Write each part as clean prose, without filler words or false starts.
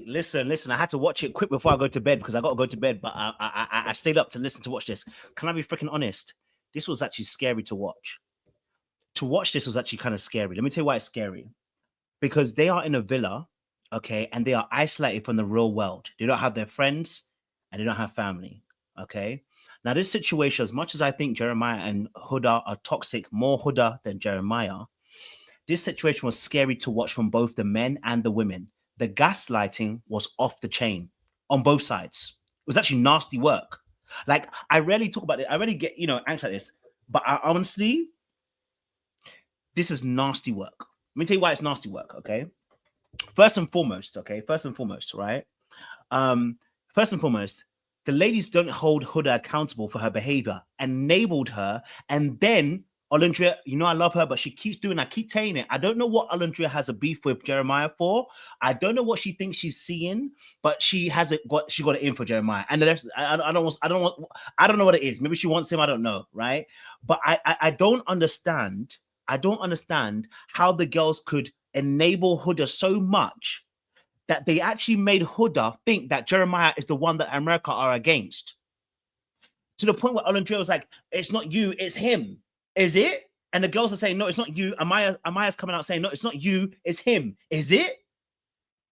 listen. I had to watch it quick before I go to bed because I got to go to bed. But I stayed up to listen to watch this. Can I be freaking honest? This was actually scary to watch. To watch this was actually kind of scary. Let me tell you why it's scary. Because they are in a villa, okay, and they are isolated from the real world. They don't have their friends and they don't have family, okay. Now, this situation, as much as I think Jeremiah and Huda are toxic, more Huda than Jeremiah, this situation was scary to watch from both the men and the women. The gaslighting was off the chain on both sides. It was actually nasty work. Like, I rarely talk about it. I rarely get, angst like this. But honestly, this is nasty work. Let me tell you why it's nasty work, okay? First and foremost, right? First and foremost, the ladies don't hold Huda accountable for her behavior, enabled her, and then Alundria, I love her, but she keeps doing, I keep saying it. I don't know what Alundria has a beef with Jeremiah for. I don't know what she thinks she's seeing, but she got it in for Jeremiah. And the rest, I don't know what it is. Maybe she wants him, I don't know, right? But I don't understand. I don't understand how the girls could enable Huda so much that they actually made Huda think that Jeremiah is the one that America are against. To the point where Alundria was like, it's not you, it's him. Is it? And the girls are saying, no, it's not you. Amaya's coming out saying, no, it's not you, it's him. Is it?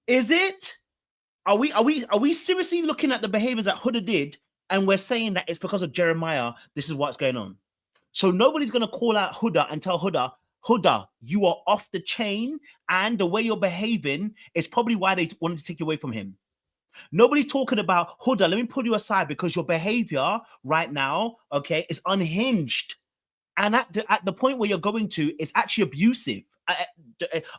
Is it? Are we seriously looking at the behaviors that Huda did and we're saying that it's because of Jeremiah, this is what's going on? So nobody's going to call out Huda and tell Huda, you are off the chain, and the way you're behaving is probably why they wanted to take you away from him. Nobody's talking about Huda. Let me pull you aside because your behavior right now, okay, is unhinged. And at the point where you're going to, it's actually abusive.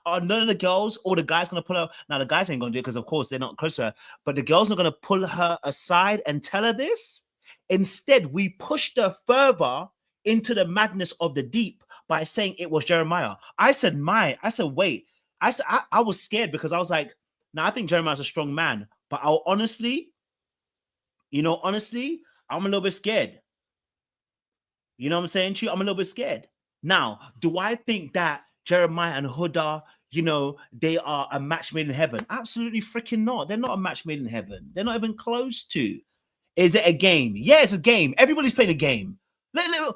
Are none of the girls or the guys going to pull her? Now, the guys ain't going to do it because, of course, they're not close to her. But the girls are going to pull her aside and tell her this. Instead, we pushed her further into the madness of the deep by saying it was Jeremiah. I said, wait. I was scared because I was like, now I think Jeremiah's a strong man. But honestly, I'm a little bit scared. You know what I'm saying to you? I'm a little bit scared. Now, do I think that Jeremiah and Huda, they are a match made in heaven? Absolutely freaking not. They're not a match made in heaven. They're not even close to. Is it a game? Yeah, it's a game. Everybody's playing a game.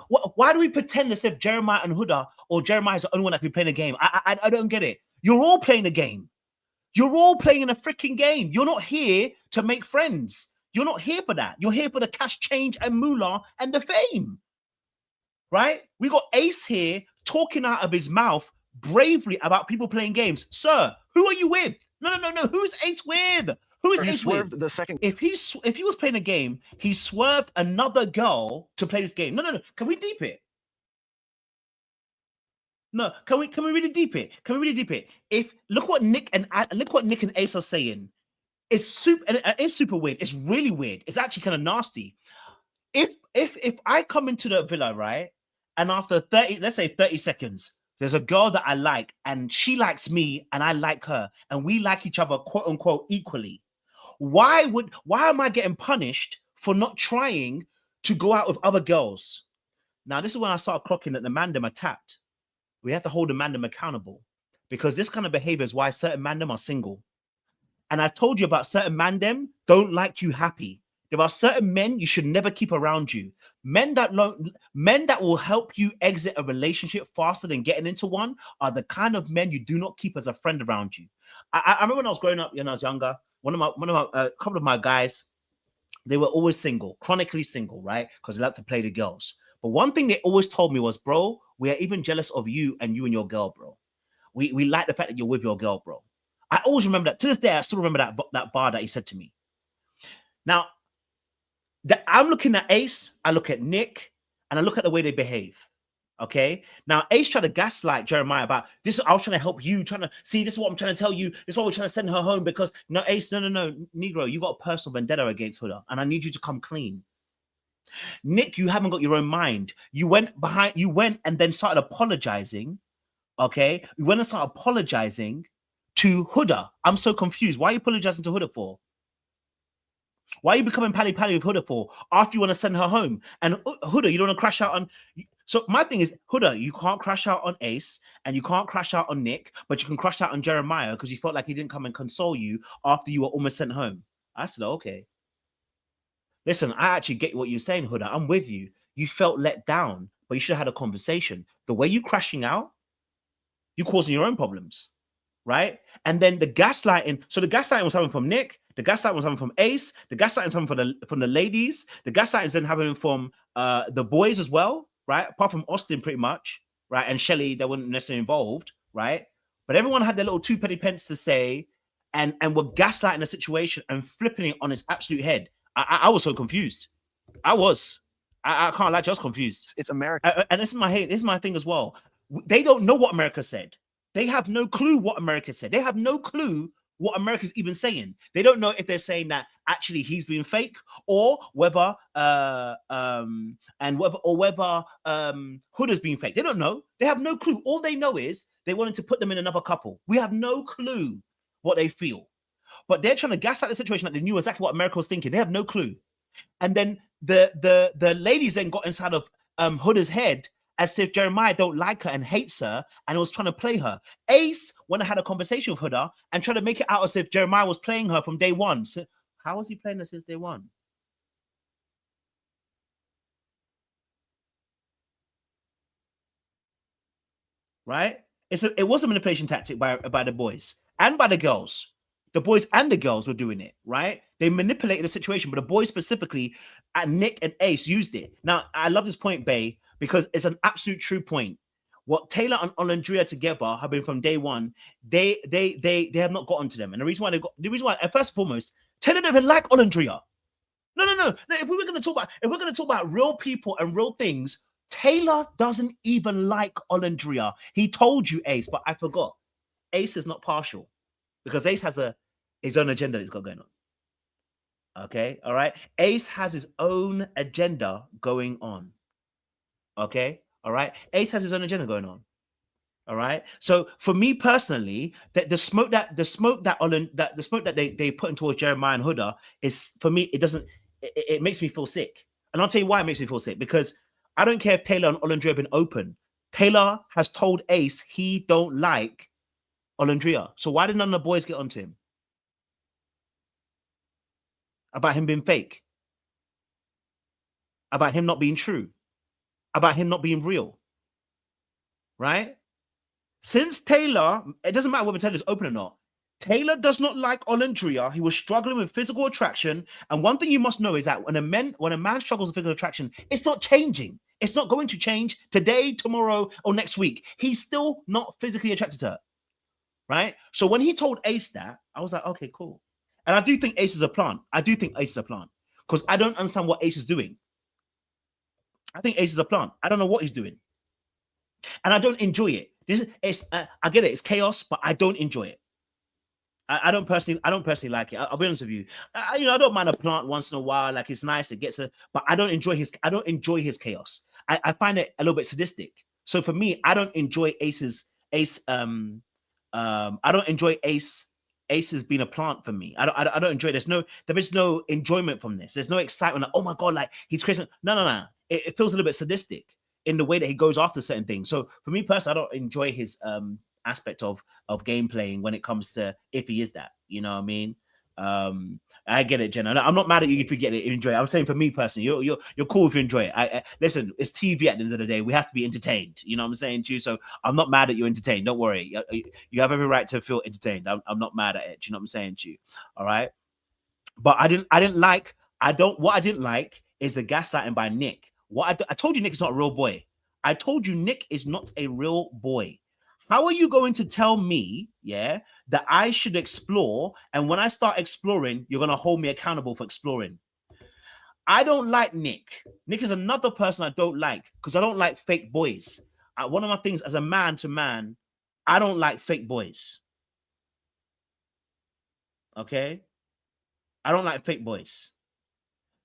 Why do we pretend as if Jeremiah and Huda or Jeremiah is the only one that can be playing a game? I don't get it. You're all playing a game. You're all playing in a freaking game. You're not here to make friends. You're not here for that. You're here for the cash change and moolah and the fame. Right? We got Ace here talking out of his mouth bravely about people playing games. Sir, who are you with? No. Who's Ace with? Who is Ace with? The second. If he was playing a game, he swerved another girl to play this game. No. Can we deep it? No. Can we really deep it? Can we really deep it? Look what Nick and Ace are saying. It's super weird. It's really weird. It's actually kind of nasty. If I come into the villa, right, and after 30 seconds, there's a girl that I like, and she likes me, and I like her, and we like each other, quote unquote, equally. Why am I getting punished for not trying to go out with other girls? Now, this is when I start clocking that the mandem are tapped. We have to hold the mandem accountable because this kind of behavior is why certain mandem are single. And I've told you about certain mandem don't like you happy. There are certain men you should never keep around you. Men that will help you exit a relationship faster than getting into one are the kind of men you do not keep as a friend around you. I remember when I was growing up, when I was younger, a couple of my guys, they were always single, chronically single, right? Because they like to play the girls. But one thing they always told me was, bro, we are even jealous of you and your girl, bro. We like the fact that you're with your girl, bro. I always remember that. To this day, I still remember that bar that he said to me. Now, I'm looking at Ace, I look at Nick, and I look at the way they behave. Okay. Now, Ace tried to gaslight Jeremiah about this. I was trying to help you, trying to see this is what I'm trying to tell you. This is why we're trying to send her home because no, Ace, no, Negro, you got a personal vendetta against Huda, and I need you to come clean. Nick, you haven't got your own mind. You went and then started apologizing. Okay. You went and started apologizing to Huda. I'm so confused. Why are you apologizing to Huda for? Why are you becoming pally with Huda for after you want to send her home? And Huda, you don't want to crash out on. So my thing is, Huda, you can't crash out on Ace and you can't crash out on Nick, but you can crash out on Jeremiah because you felt like he didn't come and console you after you were almost sent home. I said, okay. Listen, I actually get what you're saying, Huda. I'm with you. You felt let down, but you should have had a conversation. The way you crashing out, you're causing your own problems, right? And then the gaslighting. So the gaslighting was coming from Nick. The gaslighting was coming from Ace. The gaslighting was coming from the ladies. The gaslighting is then happening from the boys as well, right? Apart from Austin, pretty much, right? And Shelly, they weren't necessarily involved, right? But everyone had their little 2 penny pence to say, and were gaslighting the situation and flipping it on its absolute head. I was so confused. I can't lie, just confused. It's America. And this is my thing as well. They don't know what America said. They have no clue what America said. They have no clue what America's even saying. They don't know if they're saying that actually he's being fake, or whether Huda's being fake. They don't know. They have no clue. All they know is they wanted to put them in another couple. We have no clue what they feel. But they're trying to gaslight the situation like they knew exactly what America was thinking. They have no clue. And then the ladies then got inside of Huda's head as if Jeremiah don't like her and hates her and was trying to play her. Ace went and had a conversation with Huda and tried to make it out as if Jeremiah was playing her from day one. So how was he playing her since day one? Right? It was a manipulation tactic by the boys and by the girls. The boys and the girls were doing it, right? They manipulated the situation, but the boys specifically, Nick and Ace, used it. Now, I love this point, Bay, because it's an absolute true point. What Taylor and Olandria together have been from day one, they have not gotten to them. And the reason why, first and foremost, Taylor didn't even like Olandria. No. If we're going to talk about real people and real things, Taylor doesn't even like Olandria. He told you, Ace, but I forgot. Ace is not partial because Ace has his own agenda that's got going on. Okay, all right. Ace has his own agenda going on. Okay, all right. Ace has his own agenda going on. All right. So for me personally, the smoke that they put in towards Jeremiah and Huda is, for me, it makes me feel sick. And I'll tell you why it makes me feel sick, because I don't care if Taylor and Olandria have been open. Taylor has told Ace he don't like Olandria. So why did none of the boys get onto him about him being fake, about him not being true, about him not being real, right? Since Taylor, it doesn't matter whether Taylor's open or not, Taylor does not like Olandria. He was struggling with physical attraction. And one thing you must know is that when a man struggles with physical attraction, it's not changing. It's not going to change today, tomorrow, or next week. He's still not physically attracted to her, right? So when he told Ace that, I was like, okay, cool. And I do think Ace is a plant. Because I don't understand what Ace is doing. I think Ace is a plant. I don't know what he's doing. And I don't enjoy it. I get it. It's chaos, but I don't enjoy it. I don't personally like it. I'll be honest with you. I don't mind a plant once in a while. Like, it's nice. It gets but I don't enjoy his chaos. I find it a little bit sadistic. So for me, I don't enjoy I don't enjoy Ace's being a plant for me. I don't enjoy it. There is no enjoyment from this. There's no excitement. Like, oh my God, like he's crazy. No. It feels a little bit sadistic in the way that he goes after certain things. So for me personally, I don't enjoy his aspect of game playing when it comes to, if he is that, you know what I mean? I get it, Jenna. I'm not mad at you if you get it, enjoy it. I'm saying for me personally, you're cool if you enjoy it. Listen, it's TV at the end of the day. We have to be entertained. You know what I'm saying to you? So I'm not mad at you entertained. Don't worry. You have every right to feel entertained. I'm not mad at it. You know what I'm saying to you? All right. But what I didn't like is the gaslighting by Nick. I told you Nick is not a real boy. I told you Nick is not a real boy. How are you going to tell me, that I should explore, and when I start exploring, you're going to hold me accountable for exploring? I don't like Nick. Nick is another person I don't like, because I don't like fake boys. One of my things as a man to man, I don't like fake boys. Okay? I don't like fake boys.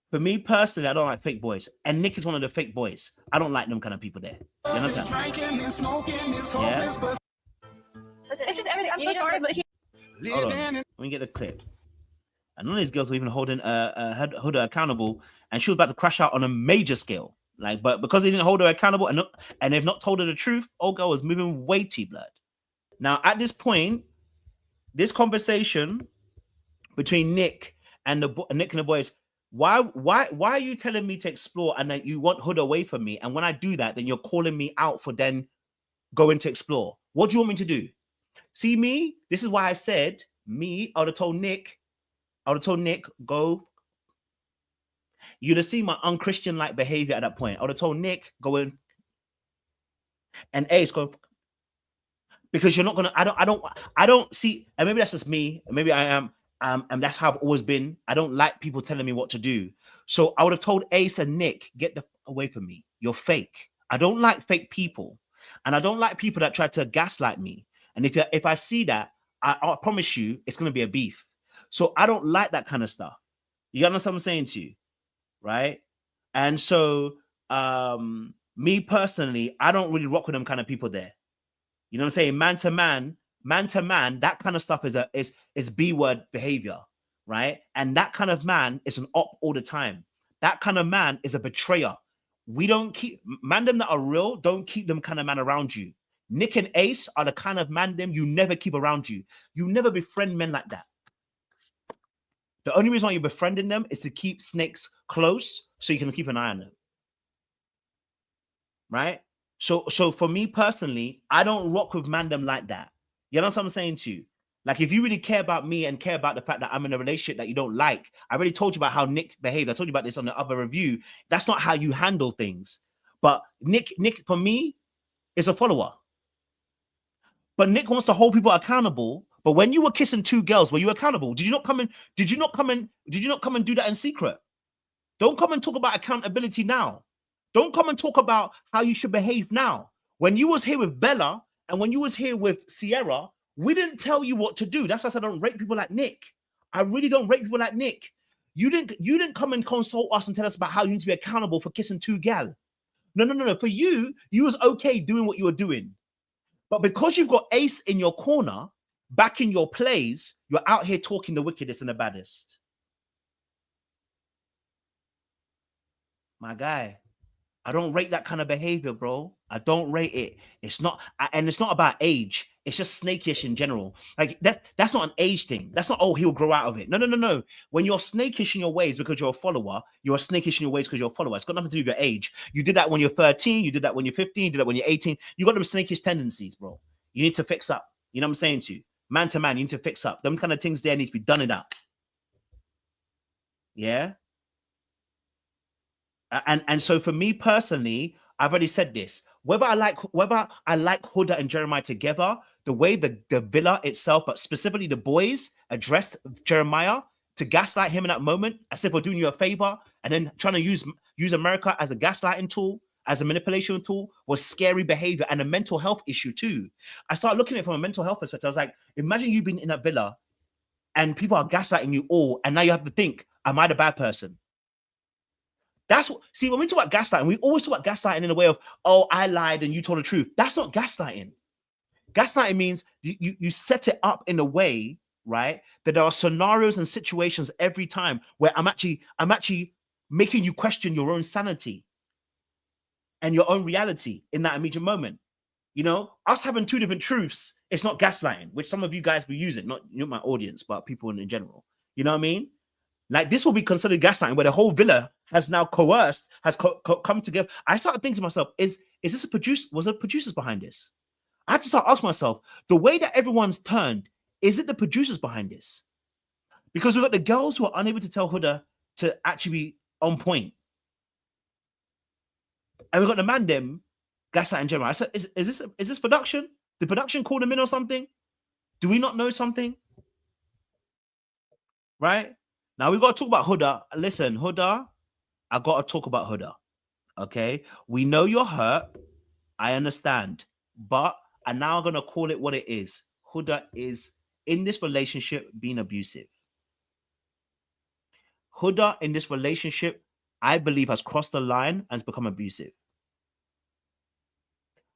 For me personally, I don't like fake boys. And Nick is one of the fake boys. I don't like them kind of people there. You understand? Yeah? It's just everything. I'm so sorry, but Hold on. Let me get the clip. And none of these girls were even holding Huda accountable. And she was about to crash out on a major scale. Like, but because they didn't hold her accountable and they've not told her the truth, old girl was moving weighty blood. Now, at this point, this conversation between Nick and the boys, why are you telling me to explore and that you want Huda away from me? And when I do that, then you're calling me out for then going to explore. What do you want me to do? See me? This is why I said me. I would have told Nick, go. You'd have seen my unchristian-like behavior at that point. I would have told Nick, go in, and Ace, go, because you're not gonna. I don't see. And maybe that's just me. Maybe I am. And that's how I've always been. I don't like people telling me what to do. So I would have told Ace and Nick, get the away from me. You're fake. I don't like fake people, and I don't like people that try to gaslight me. And if I see that, I promise you, it's gonna be a beef. So I don't like that kind of stuff. You understand what I'm saying to you, right? And so, me personally, I don't really rock with them kind of people there. You know what I'm saying? Man to man, that kind of stuff is B-word behavior, right? And that kind of man is an op all the time. That kind of man is a betrayer. We don't keep man them that are real, don't keep them kind of man around you. Nick and Ace are the kind of man them you never keep around you. You never befriend men like that. The only reason why you're befriending them is to keep snakes close so you can keep an eye on them. Right? So for me personally, I don't rock with mandem like that. You know what I'm saying to you? Like, if you really care about me and care about the fact that I'm in a relationship that you don't like, I already told you about how Nick behaved. I told you about this on the other review. That's not how you handle things. But Nick for me, is a follower. But Nick wants to hold people accountable. But when you were kissing two girls, were you accountable? Did you not come and do that in secret? Don't come and talk about accountability now. Don't come and talk about how you should behave now. When you was here with Bella and when you was here with Sierra, we didn't tell you what to do. That's why I said I don't rate people like Nick. I really don't rate people like Nick. You didn't come and consult us and tell us about how you need to be accountable for kissing two gal. No. For you was okay doing what you were doing. But because you've got Ace in your corner, back in your plays, you're out here talking the wickedest and the baddest. My guy, I don't rate that kind of behavior, bro. I don't rate it. It's not, and it's not about age. It's just snakish in general. Like that's not an age thing. That's not, oh, he'll grow out of it. No. When you're snakish in your ways because you're a follower, you're snakish in your ways because you're a follower. It's got nothing to do with your age. You did that when you're 13. You did that when you're 15. You did that when you're 18. You got them snakish tendencies, bro. You need to fix up. You know what I'm saying to you? Man to man, you need to fix up. Them kind of things there need to be done it up. Yeah. And so for me personally, I've already said this. Whether I like Huda and Jeremiah together, the way the villa itself, but specifically the boys addressed Jeremiah to gaslight him in that moment, as if we're doing you a favor, and then trying to use America as a gaslighting tool, as a manipulation tool, was scary behavior and a mental health issue too. I started looking at it from a mental health perspective. I was like, imagine you being in a villa and people are gaslighting you all, and now you have to think, am I the bad person? That's what, see, when we talk about gaslighting, we always talk about gaslighting in a way of, oh, I lied and you told the truth. That's not gaslighting. Gaslighting means you set it up in a way, right, that there are scenarios and situations every time where I'm actually making you question your own sanity and your own reality in that immediate moment. You know, us having two different truths, it's not gaslighting, which some of you guys will use it, not my audience, but people in general. You know what I mean? Like, this will be considered gaslighting, where the whole villa has now coerced, has come together. I started thinking to myself, is this a producer? Was there producers behind this? I had to start asking myself, the way that everyone's turned, is it the producers behind this? Because we've got the girls who are unable to tell Huda to actually be on point. And we've got the man them, Gaslight and Jeremiah. I said, is this production? The production called them in or something? Do we not know something? Right? Now we got to talk about Huda. Listen, Huda, I got to talk about Huda. Okay? We know you're hurt. I understand. But I'm now going to call it what it is. Huda is in this relationship being abusive. Huda in this relationship, I believe, has crossed the line and has become abusive.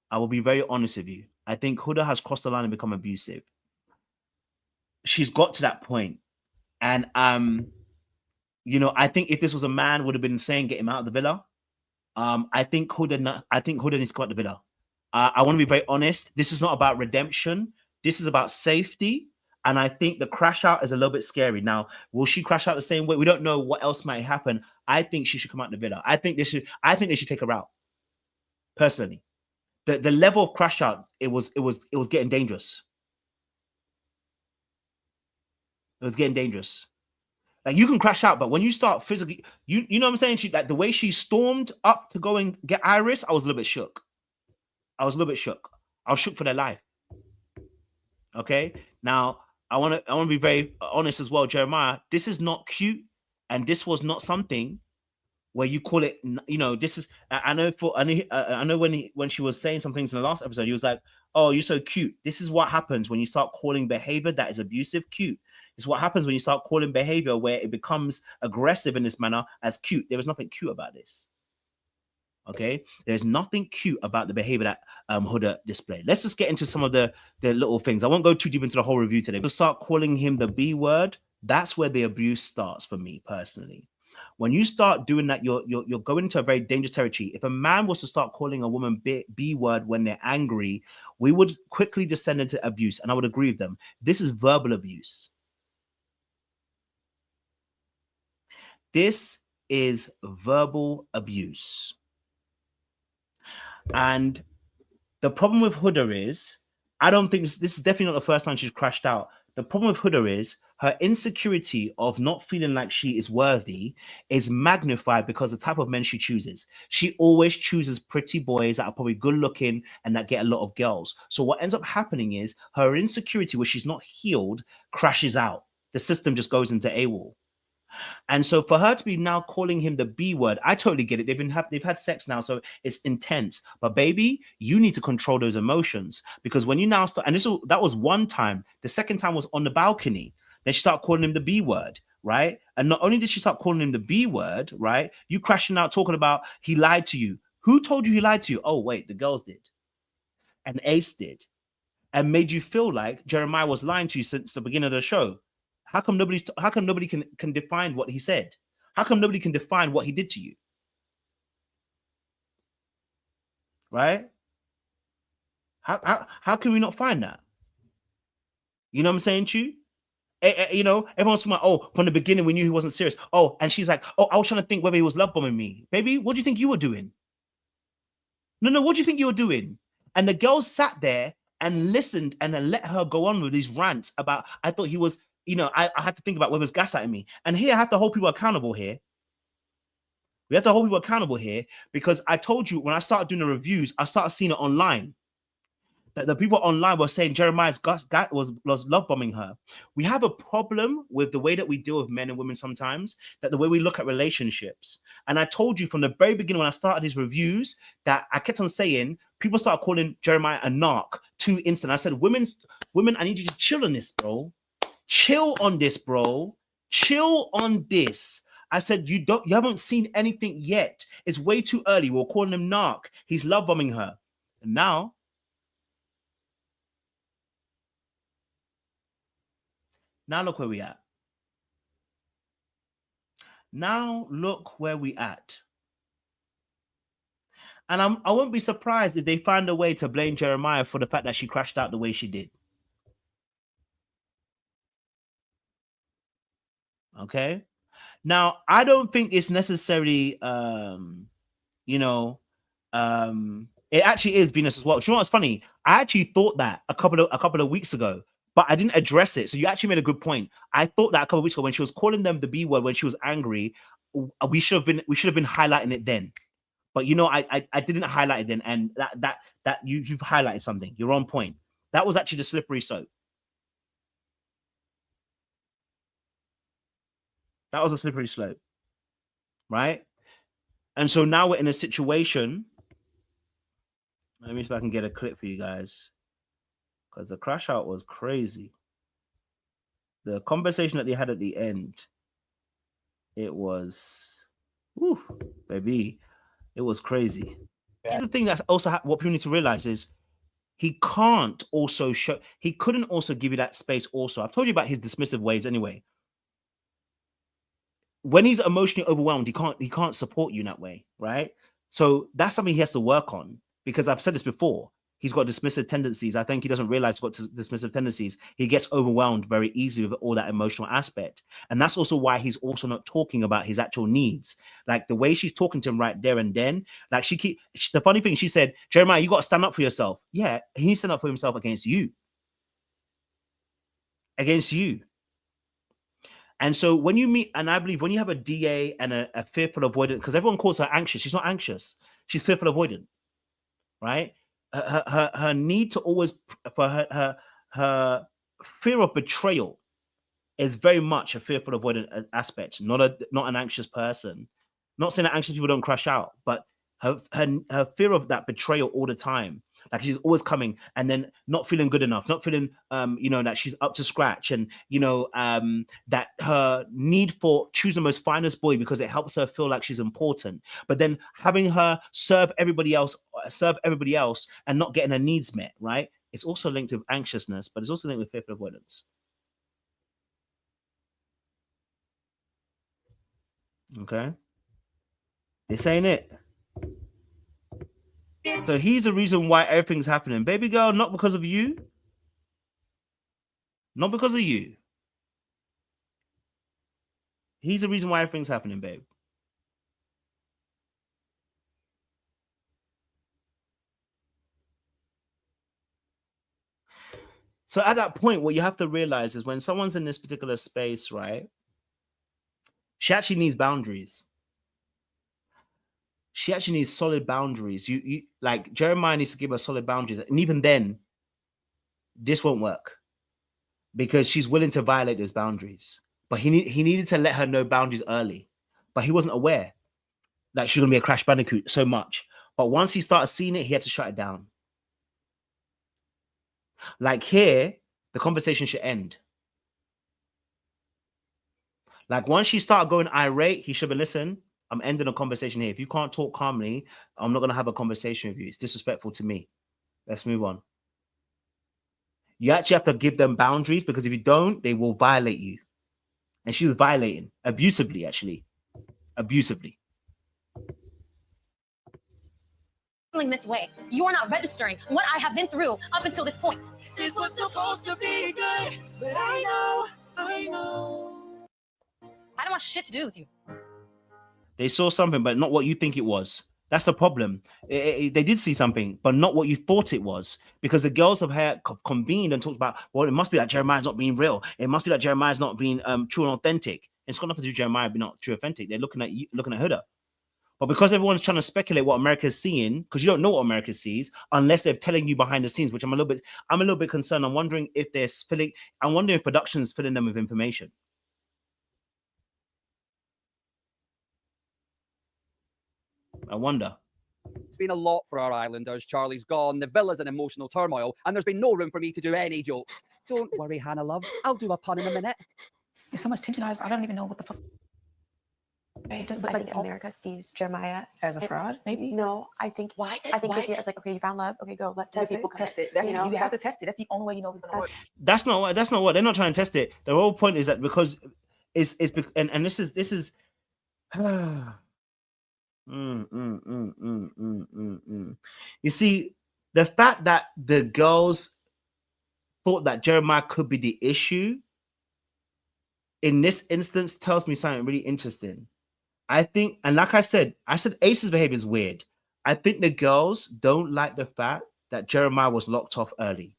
I will be very honest with you. I think Huda has crossed the line and become abusive. She's got to that point. And you know, I think if this was a man, would have been saying, get him out of the villa. I think Huda needs to come out the villa. I want to be very honest. This is not about redemption. This is about safety. And I think the crash out is a little bit scary. Now, will she crash out the same way? We don't know what else might happen. I think she should come out the villa. I think they should take her out. Personally. The level of crash out, it was getting dangerous. It was getting dangerous. Like, you can crash out, but when you start physically, you know what I'm saying? She, like, the way she stormed up to go and get Iris, I was a little bit shook. I was shook for their life. Okay. Now I want to be very honest as well, Jeremiah. This is not cute, and this was not something where you call it. You know, this is. I know when she was saying some things in the last episode, he was like, "Oh, you're so cute." This is what happens when you start calling behavior that is abusive cute. It's what happens when you start calling behavior where it becomes aggressive in this manner as cute. There is nothing cute about this. Okay, there's nothing cute about the behavior that Huda displayed. Let's just get into some of the little things. I won't go too deep into the whole review today. We'll start calling him the B word. That's where the abuse starts for me personally. When you start doing that, you're going into a very dangerous territory. If a man was to start calling a woman B word when they're angry, we would quickly descend into abuse, and I would agree with them. This is verbal abuse. This is verbal abuse. And the problem with Huda is, I don't think this is definitely not the first time she's crashed out. The problem with Huda is her insecurity of not feeling like she is worthy is magnified because of the type of men she chooses. She always chooses pretty boys that are probably good looking and that get a lot of girls. So what ends up happening is her insecurity, where she's not healed, crashes out. The system just goes into AWOL. And so for her to be now calling him the B word, I totally get it. They've had sex now, so it's intense. But baby, you need to control those emotions, because when you now start, and that was one time. The second time was on the balcony. Then she started calling him the B word, right? And not only did she start calling him the B word, right? You crashing out talking about he lied to you. Who told you he lied to you? Oh wait, the girls did, and Ace did, and made you feel like Jeremiah was lying to you since the beginning of the show. How come nobody can define what he said? How come nobody can define what he did to you? Right? How can we not find that? You know what I'm saying to you? You know, everyone's talking about, oh, from the beginning we knew he wasn't serious. Oh, and she's like, oh, I was trying to think whether he was love bombing me. Baby, what do you think you were doing? No, what do you think you were doing? And the girls sat there and listened and then let her go on with these rants about, I thought he was, you know, I had to think about whether he was gaslighting me. And here I have to hold people accountable here. We have to hold people accountable here, because I told you when I started doing the reviews, I started seeing it online. That the people online were saying Jeremiah's was love bombing her. We have a problem with the way that we deal with men and women sometimes, that the way we look at relationships. And I told you from the very beginning when I started these reviews that I kept on saying, people start calling Jeremiah a narc too instant. I said, women, I need you to chill on this, bro. Chill on this, bro. Chill on this. I said, you haven't seen anything yet. It's way too early. We're calling him narc. He's love bombing her. And now look where we at. Now look where we at. And I won't be surprised if they find a way to blame Jeremiah for the fact that she crashed out the way she did. Okay. Now, I don't think it's necessarily, you know, it actually is Venus as well. Do you know what's funny? I actually thought that a couple of weeks ago, but I didn't address it. So you actually made a good point. I thought that a couple of weeks ago when she was calling them the B word when she was angry, we should have been highlighting it then. But you know, I didn't highlight it then, and that you've highlighted something. You're on point. That was actually the slippery slope. That was a slippery slope, right? And so now we're in a situation. Let me see if I can get a clip for you guys, because the crash out was crazy. The conversation that they had at the end, it was, whew, baby, it was crazy. Yeah. The thing that's also what people need to realize is he couldn't also give you that space. Also, I've told you about his dismissive ways anyway. When he's emotionally overwhelmed, he can't support you in that way, right? So that's something he has to work on, because I've said this before. He's got dismissive tendencies. I think he doesn't realize he's got dismissive tendencies. He gets overwhelmed very easily with all that emotional aspect. And that's also why he's also not talking about his actual needs. Like the way she's talking to him right there and then, like the funny thing, she said, Jeremiah, you got to stand up for yourself. Yeah, he needs to stand up for himself against you. Against you. And so when you meet, and I believe when you have a DA and a fearful avoidant, because everyone calls her anxious, she's not anxious. She's fearful avoidant, right? Her need to always, for her fear of betrayal is very much a fearful avoidant aspect, not an anxious person. Not saying that anxious people don't crash out, but her fear of that betrayal all the time. Like she's always coming and then not feeling good enough, not feeling, that she's up to scratch, and that her need for choosing the most finest boy because it helps her feel like she's important. But then having her serve everybody else, and not getting her needs met, right? It's also linked with anxiousness, but it's also linked with fearful avoidance. Okay, this ain't it. So he's the reason why everything's happening, baby girl. Not because of you. Not because of you. He's the reason why everything's happening, babe. So at that point, what you have to realize is when someone's in this particular space, right? She actually needs boundaries. She actually needs solid boundaries. You like Jeremiah needs to give her solid boundaries, and even then, this won't work because she's willing to violate those boundaries. But he needed to let her know boundaries early, but he wasn't aware that she's gonna be a Crash Bandicoot so much. But once he started seeing it, he had to shut it down. Like here, the conversation should end. Like once she started going irate, he should have been, listen, I'm ending a conversation here. If you can't talk calmly, I'm not going to have a conversation with you. It's disrespectful to me. Let's move on. You actually have to give them boundaries, because if you don't, they will violate you. And she was violating abusively, actually. Abusively. This way. You are not registering what I have been through up until this point. This was supposed to be good, but I know. I don't want shit to do with you. They saw something, but not what you think it was. That's the problem. They did see something, but not what you thought it was, because the girls have convened and talked about, well, it must be that Jeremiah's not being real. It must be that Jeremiah's not being true and authentic. It's got nothing to do with Jeremiah being not true and authentic. They're looking at you, looking at Huda. But because everyone's trying to speculate what America's seeing, because you don't know what America sees unless they're telling you behind the scenes, which I'm a little bit concerned. I'm wondering if I'm wondering if production's filling them with information. I wonder. It's been a lot for our islanders. Charlie's gone, the villa's in emotional turmoil, and there's been no room for me to do any jokes. Don't worry, Hannah, love. I'll do a pun in a minute. There's so much tension. I don't even know what the fuck. I think America sees Jeremiah as a fraud, maybe. No, I think they see it as like, okay, you found love. Okay, go let people test it. That's, you have to test it. That's the only way you know if it's gonna work. That's not what they're not trying to test it. The whole point is that because and this is You see, the fact that the girls thought that Jeremiah could be the issue in this instance tells me something really interesting. I think, and like I said Ace's behavior is weird. I think the girls don't like the fact that Jeremiah was locked off early.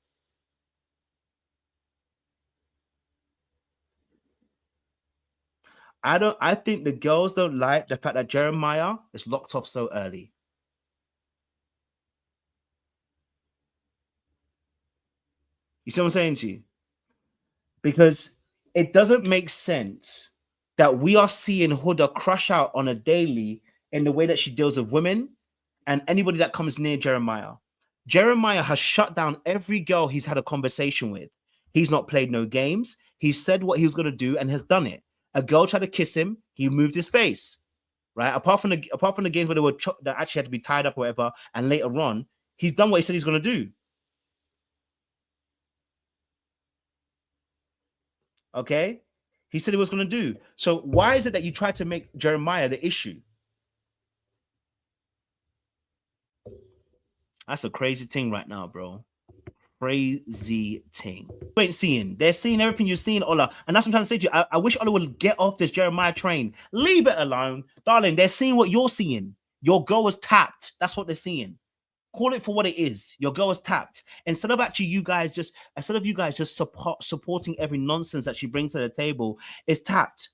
I think the girls don't like the fact that Jeremiah is locked off so early. You see what I'm saying to you? Because it doesn't make sense that we are seeing Huda crush out on a daily in the way that she deals with women and anybody that comes near Jeremiah. Jeremiah has shut down every girl he's had a conversation with. He's not played no games. He said what he was going to do and has done it. A girl tried to kiss him. He moved his face, right? Apart from the games where they were that actually had to be tied up or whatever, and later on, he's done what he said he's going to do. Okay? He said he was going to do. So why is it that you try to make Jeremiah the issue? That's a crazy thing right now, bro. Crazy thing. You ain't seeing. They're seeing everything you're seeing, Ola. And that's what I'm trying to say to you. I wish Ola would get off this Jeremiah train. Leave it alone. Darling, they're seeing what you're seeing. Your girl was tapped. That's what they're seeing. Call it for what it is. Your girl is tapped. Instead of you guys just supporting every nonsense that she brings to the table, is tapped.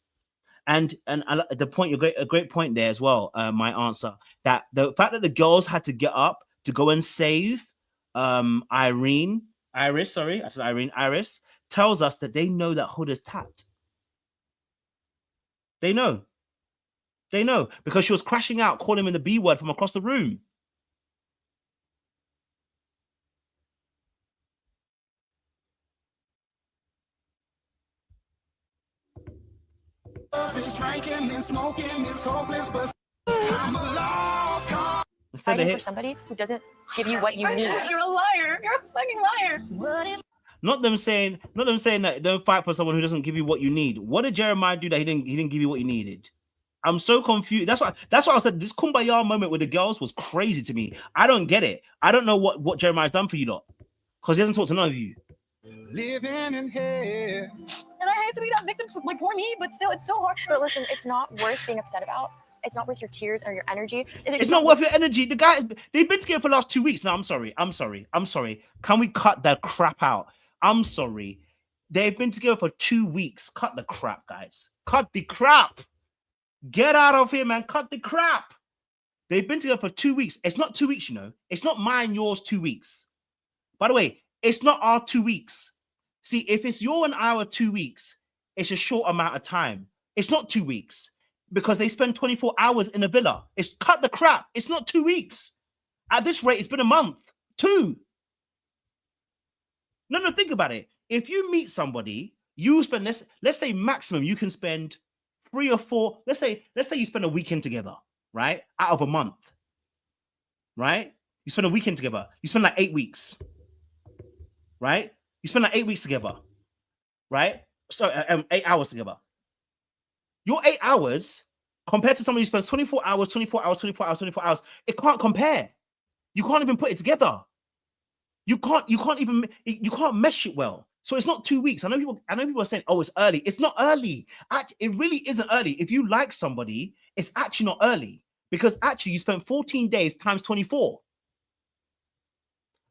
And the point, a great point there as well. My answer, that the fact that the girls had to get up to go and save Iris, tells us that they know that Huda's tapped. They know because she was crashing out, calling him in the B word from across the room. Drinking and smoking is hopeless, but I'm a lost cause. Fighting for somebody who doesn't give you what you need. You're a liar. You're a fucking liar. Not them saying that don't fight for someone who doesn't give you what you need. What did Jeremiah do that he didn't give you what you needed? I'm so confused. That's why I said this kumbaya moment with the girls was crazy to me. I don't get it. I don't know what Jeremiah's done for you lot, because he hasn't talked to none of you. Living in hell. And I hate to be that victim, like poor me, but still, it's so hard. But listen, it's not worth being upset about. It's not worth your tears or your energy. It's not worth your energy. The guys, they've been together for the last 2 weeks. No, I'm sorry. Can we cut that crap out? I'm sorry. They've been together for 2 weeks. Cut the crap, guys. Cut the crap. Get out of here, man. Cut the crap. They've been together for 2 weeks. It's not 2 weeks, you know. It's not mine, yours, 2 weeks. By the way, it's not our 2 weeks. See, if it's your and our 2 weeks, it's a short amount of time. It's not 2 weeks because they spend 24 hours in a villa. It's cut the crap. It's not 2 weeks. At this rate, it's been a month. 2. No, think about it. If you meet somebody, you spend, let's say maximum, you can spend 3 or 4. Let's say you spend a weekend together, right? Out of a month, right? You spend a weekend together. You spend like 8 weeks, right? You spend like 8 weeks together, right? So 8 hours together. Your 8 hours compared to somebody who spends 24 hours, it can't compare. You can't even put it together. You can't mesh it well. So it's not 2 weeks. I know people are saying, oh, it's early. It's not early. It really isn't early. If you like somebody, it's actually not early, because actually you spent 14 days times 24.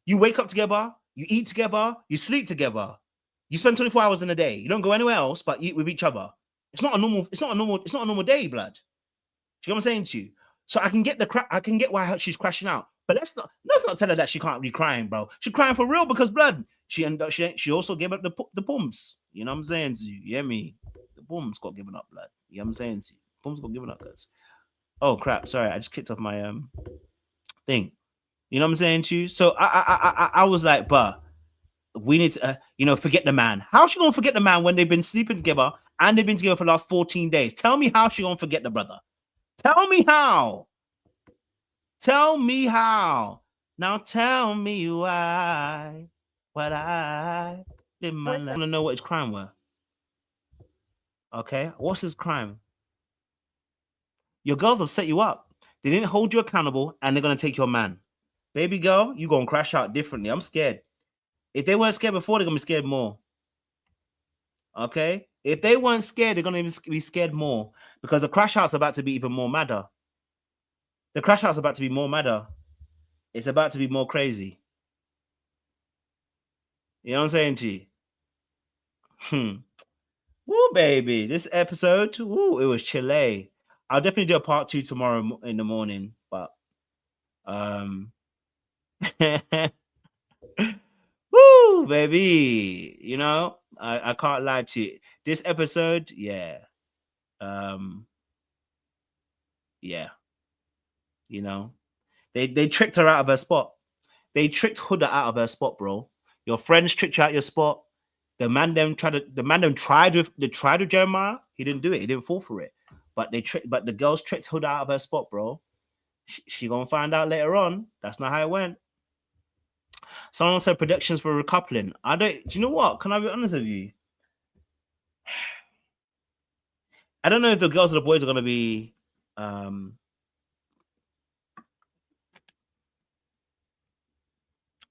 You wake up together, you eat together, you sleep together. You spend 24 hours in a day. You don't go anywhere else but eat with each other. It's not a normal day, blood. Do you know what I'm saying to you? So I can get why she's crashing out. But let's not tell her that she can't be crying, bro. She's crying for real because blood. She also gave up the pumps. You know what I'm saying to you? You hear me? The pumps got given up, blood. You know what I'm saying to you? Pumps got given up, guys. Oh crap! Sorry, I just kicked off my thing. You know what I'm saying to you? So I was like, but we need to forget the man. How's she gonna forget the man when they've been sleeping together and they've been together for the last 14 days? Tell me how she gonna forget the brother. Tell me how. Tell me how. Now tell me why. What I did my life. I want to know what his crime were. Okay, what's his crime? Your girls have set you up. They didn't hold you accountable, and they're gonna take your man. Baby girl, you gonna crash out differently. I'm scared. If they weren't scared before, they're gonna be scared more. Okay? If they weren't scared, they're gonna be scared more, because the crash out's about to be even more madder. The crash out's about to be more madder. It's about to be more crazy. You know what I'm saying to you? Woo, baby. This episode, woo, it was chile. I'll definitely do a part 2 tomorrow in the morning, but woo, baby. You know, I can't lie to you. This episode, yeah. Yeah. You know, they tricked her out of her spot. They tricked Huda out of her spot, bro. Your friends tricked you out your spot. The man tried with Jeremiah. He didn't do it. He didn't fall for it. But the girls tricked Huda out of her spot, bro. She gonna find out later on. That's not how it went. Someone said predictions for recoupling. Do you know what? Can I be honest with you? I don't know if the girls or the boys are gonna be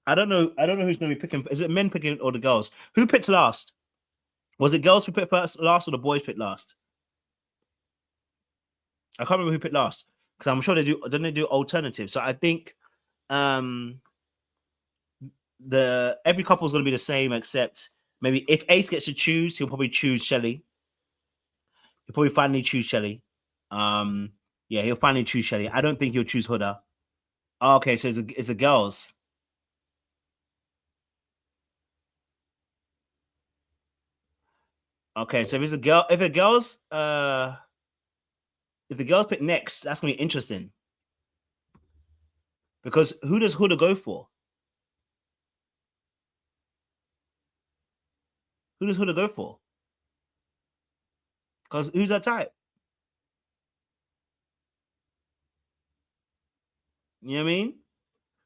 I don't know who's going to be picking. Is it men picking or the girls? Who picked last? Was it girls who picked first, last, or the boys picked last? I can't remember who picked last because I'm sure they do. Then they do alternative. So I think every couple is going to be the same, except maybe if Ace gets to choose, he'll probably choose Shelly. He'll probably finally choose Shelly. Yeah, he'll finally choose Shelly. I don't think he'll choose Huda. Oh, okay, so it's a girls. Okay, so if it's a girl, if the girls pick next, that's gonna be interesting. Because who does Huda go for? Who does Huda go for? Because who's her type? You know what I mean?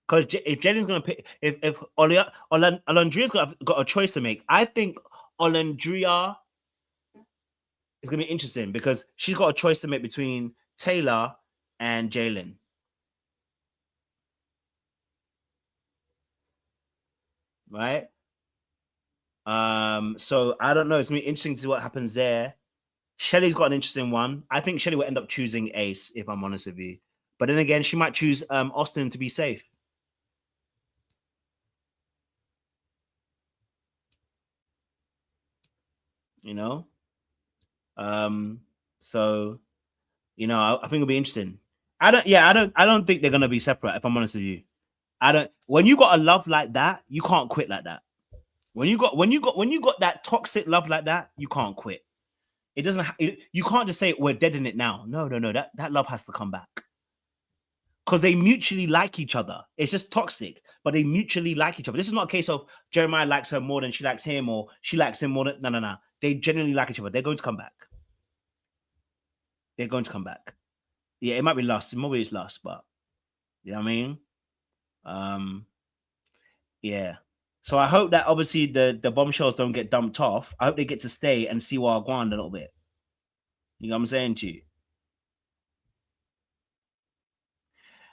Because if Jenny's gonna pick, if Olandria's got a choice to make, I think Olandria is gonna be interesting because she's got a choice to make between Taylor and Jalen. Right? So I don't know. It's gonna be interesting to see what happens there. Shelly's got an interesting one. I think Shelly will end up choosing Ace, if I'm honest with you. But then again, she might choose Austin to be safe. You know? So, you know, I think it'll be interesting. I don't think they're gonna be separate, if I'm honest with you. When you got a love like that, you can't quit like that. When you got that toxic love like that, you can't quit. It doesn't. You can't just say we're dead in it now. No. That love has to come back because they mutually like each other. It's just toxic, but they mutually like each other. This is not a case of Jeremiah likes her more than she likes him, or she likes him more than no. They genuinely like each other. They're going to come back. They're going to come back. Yeah, it might be lust. Maybe it's lust, but you know what I mean. Yeah. So I hope that obviously the bombshells don't get dumped off. I hope they get to stay and see what I want a little bit. You know what I'm saying to you?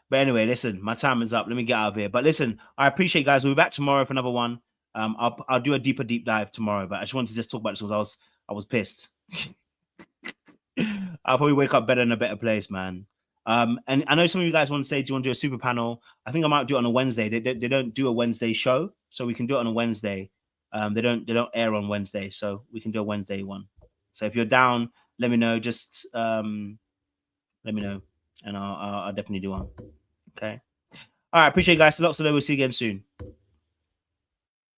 But anyway, listen, my time is up. Let me get out of here. But listen, I appreciate you guys. We'll be back tomorrow for another one. I'll do a deep dive tomorrow. But I just wanted to just talk about this because I was pissed. I'll probably wake up better in a better place, man. And I know some of you guys want to say, do you want to do a super panel? I think I might do it on a Wednesday. They don't do a Wednesday show, so we can do it on a Wednesday. They don't air on Wednesday, so we can do a Wednesday one. So if you're down, let me know. Just let me know, and I'll definitely do one. Okay. All right. Appreciate you guys. Lots of love. We'll see you again soon.